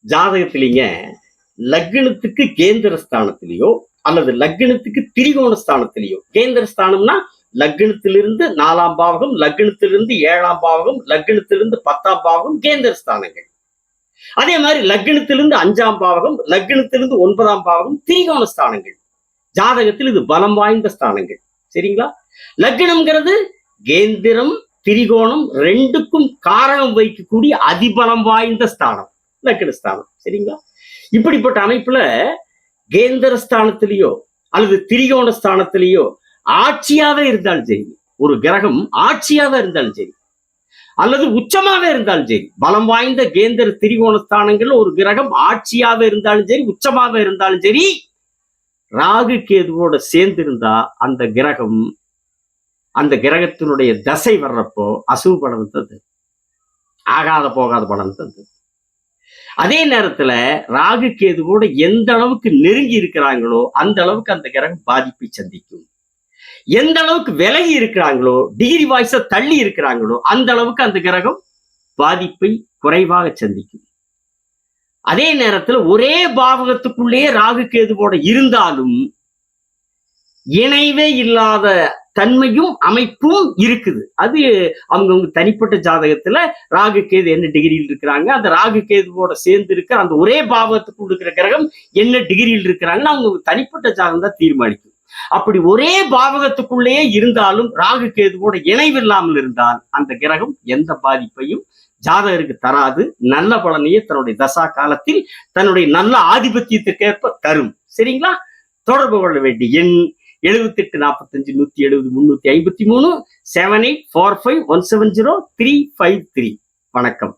ஜாதகத்திலேங்க லக்னத்துக்கு கேந்திர ஸ்தானத்திலேயோ அல்லது லக்னத்துக்கு திரிகோண ஸ்தானத்திலேயோ, கேந்திர ஸ்தானம்னா லக்னத்திலிருந்து 4ஆம் பாவகம், லக்னத்திலிருந்து 7ஆம் பாவகம், லக்னத்திலிருந்து 10ஆம் பாவகம் கேந்திர ஸ்தானங்கள். அதே மாதிரி லக்னத்திலிருந்து 5ஆம் பாவகம், லக்னத்திலிருந்து 9ஆம் பாவகம் திரிகோண ஸ்தானங்கள். ஜாதகத்தில் இது பலம் வாய்ந்த ஸ்தானங்கள். சரிங்களா? லக்னம்ங்கிறது கேந்திரம் திரிகோணம் ரெண்டுக்கும் காரணம் வைக்கக்கூடிய அதிபலம் வாய்ந்த ஸ்தானம் லக்னஸ்தானம். சரிங்களா? இப்படிப்பட்ட அமைப்புல கேந்திர ஸ்தானத்திலேயோ அல்லது திரிகோண ஸ்தானத்திலேயோ ஆட்சியாவே இருந்தாலும் சரி, ஒரு கிரகம் ஆட்சியாவே இருந்தாலும் சரி, அல்லது உச்சமாவே இருந்தாலும் சரி, பலம் வாய்ந்த கேந்திர திரிகோண ஸ்தானங்கள்ல ஒரு கிரகம் ஆட்சியாவே இருந்தாலும் சரி, உச்சமாவே இருந்தாலும் சரி, ராகு கேதுவோட சேர்ந்திருந்தா அந்த கிரகம், அந்த கிரகத்தினுடைய தசை வர்றப்போ அசுவ பலன் தந்து, ஆகாத போகாத பலன் தந்து. அதே நேரத்துல ராகு கேதுவோட எந்த அளவுக்கு நெருங்கி இருக்கிறாங்களோ அந்த அளவுக்கு அந்த கிரகம் பாதிப்பை சந்திக்கும். எந்த அளவுக்கு விலகி இருக்கிறாங்களோ, டிகிரி வாய்ஸ தள்ளி இருக்கிறாங்களோ அந்த அளவுக்கு அந்த கிரகம் பாதிப்பை குறைவாக சந்திக்கும். அதே நேரத்துல ஒரே பாவகத்துக்குள்ளேயே ராகு கேதுவோட இருந்தாலும் இணைவே இல்லாத தன்மையும் அமைப்பும் இருக்குது. அது அவங்க தனிப்பட்ட ஜாதகத்துல ராகு கேது என்ன டிகிரியில் இருக்கிறாங்க, அந்த ராகு கேதுவோட சேர்ந்து இருக்கிற அந்த ஒரே பாவகத்துக்குள்ள இருக்கிற கிரகம் என்ன டிகிரியில் இருக்கிறாங்கன்னு அவங்க தனிப்பட்ட ஜாதகம் தான் தீர்மானிக்கும். அப்படி ஒரே பாவகத்துக்குள்ளேயே இருந்தாலும் ராகு கேதுவோட இணைவில்லாமல் இருந்தால் அந்த கிரகம் எந்த பாதிப்பையும் ஜாதகருக்கு தராது. நல்ல பலனையே தன்னுடைய தசா காலத்தில் தன்னுடைய நல்ல ஆதிபத்தியத்துக்கேற்ப தரும். சரிங்களா? தொடர்பு கொள்ள வேண்டிய எண் 78 45 170 353 7845 170 353. வணக்கம்.